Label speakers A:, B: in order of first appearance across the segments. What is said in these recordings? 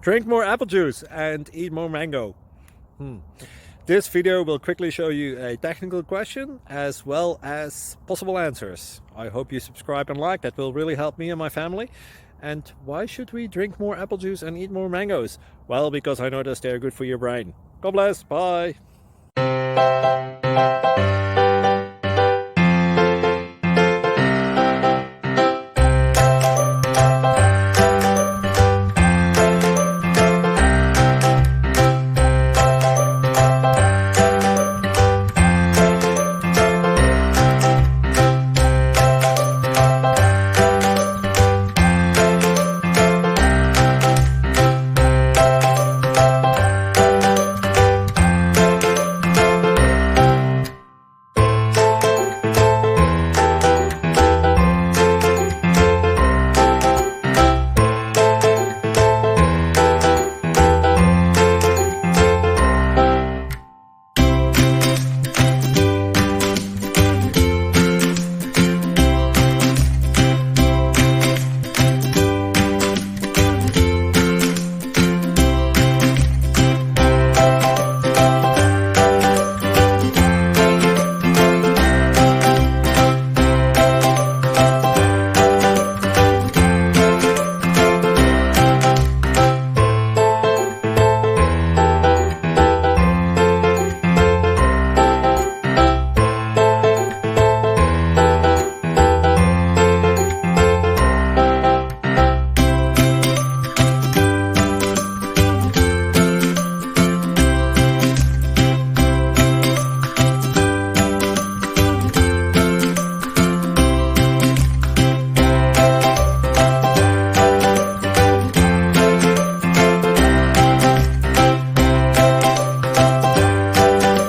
A: Drink more apple juice and eat more mango. This video will quickly show you a technical question as well as possible answers. I hope you subscribe and like, that will really help me and my family. And why should we drink more apple juice and eat more mangoes? Well, because I noticed they're good for your brain. God bless, bye!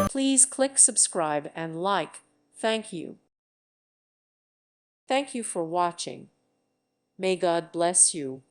B: Please click subscribe and like. Thank you. Thank you for watching. May God bless you.